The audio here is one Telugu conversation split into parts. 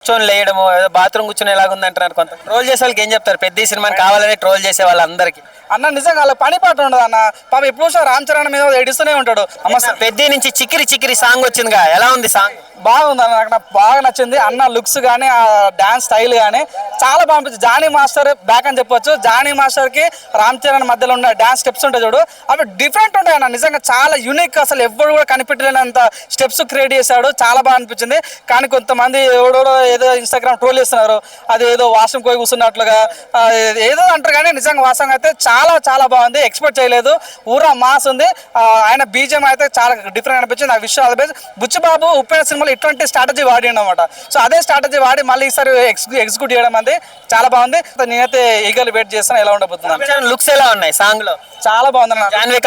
కూర్చొని లేయడము ఏదో బాత్రూమ్ కూర్చొని ఎలాగుంది అంటున్నారు. కొంత ట్రోల్ చేసే వాళ్ళకి ఏం చెప్తారు? పెద్ద సినిమాని కావాలని ట్రోల్ చేసే వాళ్ళందరికీ అన్న నిజంగా వాళ్ళ పని పాట ఉండదు అన్న. పాప ఎప్పుడు చూసినా రామ్ చరణ్ మీద ఏడుస్తూనే ఉంటాడు. అమ్మ పెద్ద నుంచి చిక్కిరి చిక్కిరి సాంగ్ వచ్చిందిగా, ఎలా ఉంది సాంగ్? బాగుంది అన్న, నాకు బాగా నచ్చింది. అన్న లుక్స్ కానీ ఆ డాన్స్ స్టైల్ కానీ చాలా బాగా అనిపించింది. జానీ మాస్టర్ బ్యాక్ అని చెప్పొచ్చు. జానీ మాస్టర్ కి రామ్ చరణ్ మధ్యలో ఉన్న డాన్స్ స్టెప్స్ ఉంటాయి చూడు, అవి డిఫరెంట్ ఉంటాయి అన్న. నిజంగా చాలా యూనిక్, అసలు ఎవరు కూడా కనిపెట్టలేనంత స్టెప్స్ క్రియేట్ చేశాడు. చాలా బాగా అనిపించింది. కానీ కొంతమంది ఎవడో ఏదో ఇన్స్టాగ్రామ్ ట్రోల్ చేస్తున్నారు, అది ఏదో వాష్రూమ్ పోయి కూర్చున్నట్లుగా ఏదో అంటారు. కానీ నిజంగా వాస్తవంగా అయితే చాలా చాలా బాగుంది. ఎక్స్పెక్ట్ చేయలేదు. ఊరా మాస్ ఉంది. ఆయన బీజం అయితే చాలా డిఫరెంట్ అనిపించింది. ఆ విషయం అదే బుచ్చిబాబు ఉప్పెన సినిమాలో ఇటువంటి స్ట్రాటజీ వాడి అనమాట. సో అదే స్ట్రాటజీ వాడి మళ్ళీ ఈసారి ఎగ్జిక్యూట్ చేయడం అనేది చాలా బాగుంది. నేనైతే ఈగల్ వెయిట్ చేస్తాను ఎలా ఉండబోతున్నాను. లుక్స్ ఎలా ఉన్నాయి సాంగ్ లో? చాలా బాగుంది అన్న. జాన్వీ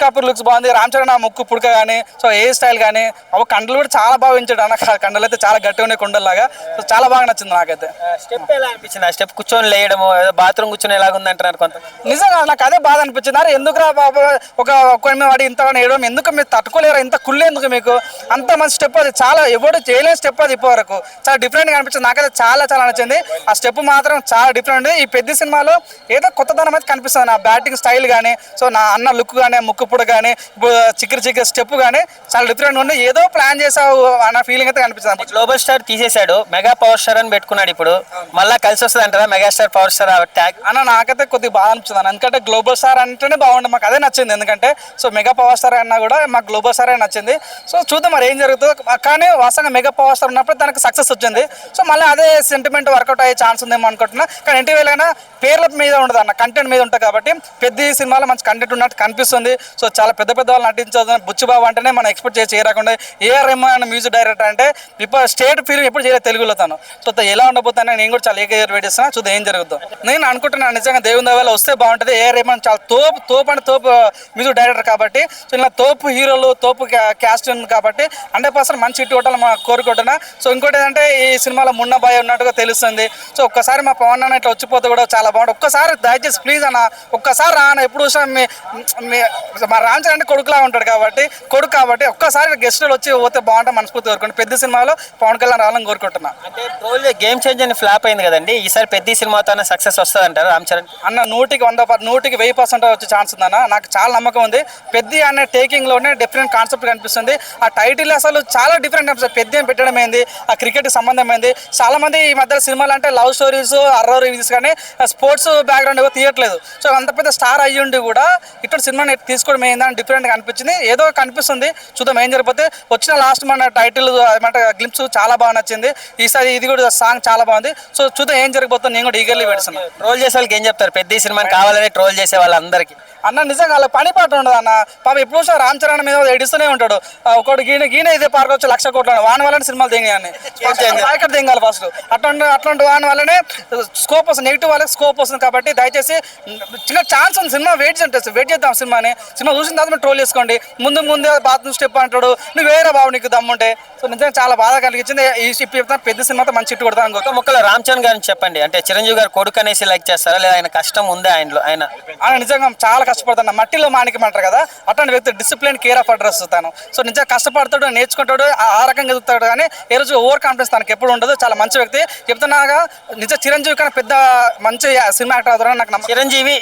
కపూర్ లుక్స్ బాగుంది. రామ్ చరణ్ ముక్కు పుడక కానీ, సో ఏ స్టైల్ కానీ, అవి కండలు కూడా చాలా బాగా పెంచాడు అన్న. కండలు అయితే చాలా గట్టిగా ఉన్నాయి కొండల్లాగా. సో చాలా బాగా నచ్చింది నాకైతే. స్టెప్ ఎలా అనిపించింది? ఆ స్టెప్ కూర్చొని లేయడము ఏదో బాత్రూమ్ కూర్చొని ఎలాగుంది అంటున్నారు కొంత. నిజంగా నాకు అదే బాధ అనిపించింది. అరే ఎందుకురా బాబు ఒక వాడి ఇంత వేయడం ఎందుకు, మీరు తట్టుకోలేరు, ఇంత కుళ్ళు ఎందుకు మీకు? అంత మంచి స్టెప్ అది, చాలా ఎవరు చేయలేని స్టెప్ అది. ఇప్పటి వరకు చాలా డిఫరెంట్గా అనిపించింది. నాకైతే చాలా చాలా నచ్చింది. ఆ స్టెప్ మాత్రం చాలా డిఫరెంట్. ఈ పెద్ద సినిమాలో ఏదో కొత్తదనం అయితే కనిపిస్తుంది. నా బ్యాటింగ్ స్టైల్ కానీ, సో నా అన్న లుక్ కానీ, ముక్కుపుడు కానీ, చిక్కిరి చిక్కిరి స్టెప్ కానీ చాలా డిఫరెంట్ ఉంది. ఏదో ప్లాన్ చేసావు అన్న ఫీలింగ్ అయితే కనిపిస్తుంది. గ్లోబల్ స్టార్ తీసేశాడు, మెగా పవర్ స్టార్ అని పెట్టుకున్నాడు. ఇప్పుడు మళ్ళీ కలిసి వస్తుంది అంటారా మెగాస్టార్ పవర్ స్టార్ ట్యాగ్? అన్న నాకైతే కొద్దిగా బాగా అనిపిస్తుంది అన్న. ఎందుకంటే గ్లోబల్ స్టార్ అంటేనే బాగుంది, మాకు అదే నచ్చింది. ఎందుకంటే సో మెగా పవర్ స్టార్ అన్నా కూడా మాకు గ్లోబల్ స్టార్ నచ్చింది. సో చూద్దాం మరి ఏం జరుగుతుందో. కానీ వాస్తవంగా మెగా పవర్ స్టార్ ఉన్నప్పుడు దానికి సక్సెస్ వచ్చింది. సో మళ్ళీ అదే సెంటిమెంట్ వర్కౌట్ అయ్యే ఛాన్స్ ఉందేమో అనుకుంటున్నా. కానీ ఇంటి వేలైనా పేర్ల మీద ఉండదు అన్న, కంటెంట్ మీద ఉంటుంది. కాబట్టి పెద్ద సినిమాలో మంచి కంటెంట్ ఉన్నట్టు కనిపిస్తుంది. సో చాలా పెద్ద పెద్ద వాళ్ళు నటించదు. బుచ్చిబాబు అంటేనే మనం ఎక్స్పెక్ట్ చేసి చేయరాకుండా ఏఆర్ రెహమాన్ మ్యూజిక్ డైరెక్టర్ అంటే ఇప్పుడు స్టేట్ ఫిల్మ్ ఎప్పుడు చేయలేదు తెలుగులో తను. సో ఎలా ఉండబోతానని నేను కూడా చాలా ఏకైర్ వెయిట్ చేస్తున్నా. చూద్దాం ఏం జరుగుతుందో. నేను అనుకుంటున్నాను నిజంగా దేవుని దయవల్ల వస్తే బాగుంటుంది. ఏఆర్ రెహమాన్ చాలా తోపు మ్యూజిక్ డైరెక్టర్ కాబట్టి, సో ఇలా తోపు హీరోలు తోపు క్యాస్ట్ ఉంది కాబట్టి 100% మంచి హిట్ కొట్టాలని మా కోరుకుంటున్నా. సో ఇంకోటి ఏంటంటే ఈ సినిమాలో మున్నబాయ్ ఉన్నట్టుగా తెలుస్తుంది. సో ఒక్కసారి మా పవన్ అన్న ఇట్లా వచ్చిపోతే కూడా చాలా బాగుంటుంది. ఒక్కసారి దయచేసి ప్లీజ్ అన్న, ఒక్కసారి రాను. ఎప్పుడు చూసినా మా రామ్ చరణ్ అంటే కొడుకులా ఉంటాడు కాబట్టి ఒక్కసారి గెస్టులు వచ్చి పోతే బాగుంటుంది మనస్ఫూర్తి కోరుకుంటున్నాను. పెద్ద సినిమాలో పవన్ కళ్యాణ్ రావాలని కోరుకుంటున్నా. అంటే ట్రోల్ గేమ్ చేంజ్ అని ఫ్లాప్ అయింది కదండి, ఈసారి పెద్ద సినిమాతో సక్సెస్ వస్తుంది అంటారు రామ్ చరణ్ అన్న? 100% వచ్చే ఛాన్స్ ఉందన్న. నాకు చాలా నమ్మకం ఉంది. పెద్ద అనే టేకింగ్ లోనే డిఫరెంట్ కాన్సెప్ట్ కనిపిస్తుంది. ఆ టైటిల్ అసలు చాలా డిఫరెంట్ అనిపిస్తుంది. పెద్ద పెట్టడం ఏంది, ఆ క్రికెట్ సంబంధం ఏంది. చాలా మంది ఈ మధ్య సినిమాలు అంటే లవ్ స్టోరీస్, హర్రర్ రివ్యూస్ కానీ స్పోర్ట్స్ బ్యాక్గ్రౌండ్ ఏవో తీయట్లేదు. సో అంత పెద్ద స్టార్ అయ్యుండి కూడా ఇటువంటి సినిమాని తీసుకోవడం ఏందని డిఫరెంట్గా అనిపించింది. ఏదో కనిపిస్తుంది, చూద్దాం ఏం జరిగిపోతే. వచ్చిన లాస్ట్ మన టైటిల్ ఏమంటే గ్లింప్స్ చాలా బాగా నచ్చింది. ఈసారి ఇది కూడా సాంగ్ చాలా బాగుంది. సో చూద్దాం ఏం జరిగిపోతుంది. నేను కూడా ఈగర్లీ పెడుతున్నాను. ట్రోల్ చేసే వాళ్ళకి ఏం చెప్తారు? పెద్ద సినిమాని కావాలని ట్రోల్ చేసే వాళ్ళందరికీ అన్న నిజంగా వాళ్ళ పని పాట ఉండదు అన్న. పాప ఎప్పుడు చూసినా రామ్ చరణ్ మీద ఏడుస్తూనే ఉంటాడు. ఒకటి గీన ఇదే పార్క్ వచ్చి 1,00,000 కోట్లు వాని వల్లనే సినిమాలు దిగాయని దిగాలి ఫస్ట్. అట్లాంటి వాని వల్లనే స్కోప్ వస్తుంది, నెగిటివ్ వాళ్ళకి స్కోప్ వస్తుంది. కాబట్టి దయచేసి చిన్న ఛాన్స్ ఉంది, సినిమా వెయిట్ చేద్దాం. సినిమా చూసిన తర్వాత మీరు ట్రోల్ చేసుకోండి. ముందే బాత్రూమ్ స్టెప్ అంటాడు, నువ్వు వేరే బాబు నీకు దమ్ముంటే. సో నిజంగా చాలా బాధ కలిగించింది. ఈ స్టెప్ చెప్తాను, పెద్ద సినిమాతో మంచి హిట్ కొడతాను. ఒక ముక్కలో రామ్ చరణ్ గారిని చెప్పండి. అంటే చిరంజీవి గారు కొడుకు అనేసి లైక్ చేస్తారా, లేదా ఆయన కష్టం ఉందే ఆయన నిజంగా చాలా కష్టపడతాను. మట్టిలో మాణిక్యం అంటారు కదా, అట్లాంటి వ్యక్తి డిసిప్లిన్ కేర్ ఆఫ్ అడ్రస్ తాను. సో నిజంగా కష్టపడతాడు, నేర్చుకుంటాడు, ఆ రకంగా ఎదుగుతాడు. కానీ ఏ రోజు ఓవర్ కాన్ఫిడెన్స్ తనకు ఎప్పుడు ఉండదు. చాలా మంచి వ్యక్తి. చెప్తున్నాగా నిజ చిరంజీవి కన్నా పెద్ద మంచి సినిమా యాక్టర్ అవుతారని నాకు నమ్మకం. చిరంజీవి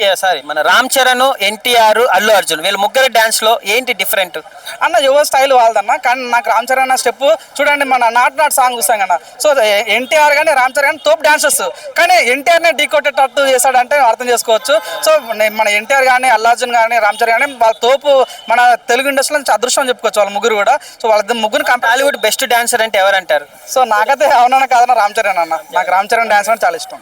మన రామ్ చరణ్, ఎన్టీఆర్, అల్లు అర్జున్ వీళ్ళు ముగ్గురు డాన్స్ లో ఏంటి డిఫరెంట్ అన్న? యువ స్టైల్ వాళ్ళదన్న. కానీ నాకు రామ్ చరణ్ స్టెప్ చూడండి, మన నాట్ సాంగ్ చూస్తాం కదా. సో ఎన్టీఆర్ కానీ రామ్ చరణ్ కానీ తోపు డాన్సర్స్. కానీ ఎన్టీఆర్నే డీకోటేటట్టు చేశాడంటే అర్థం చేసుకోవచ్చు. సో మన ఎన్టీఆర్ కానీ, అల్లు అర్జున్ కానీ, రామ్ చరణ్ కానీ వాళ్ళ తోపు మన తెలుగు ఇండస్ట్రీలో నుంచి అదృష్టం చెప్పుకోవచ్చు వాళ్ళ ముగ్గురు కూడా. సో వాళ్ళ ముగ్గురు టాలీవుడ్ బెస్ట్ డాన్సర్ అంటే ఎవరంటారు? సో నాకైతే అవునన్నా కాదన్న రామ్ చరణ్ అన్న. నాకు రామ్ చరణ్ డాన్స్ అంటే చాలా ఇష్టం.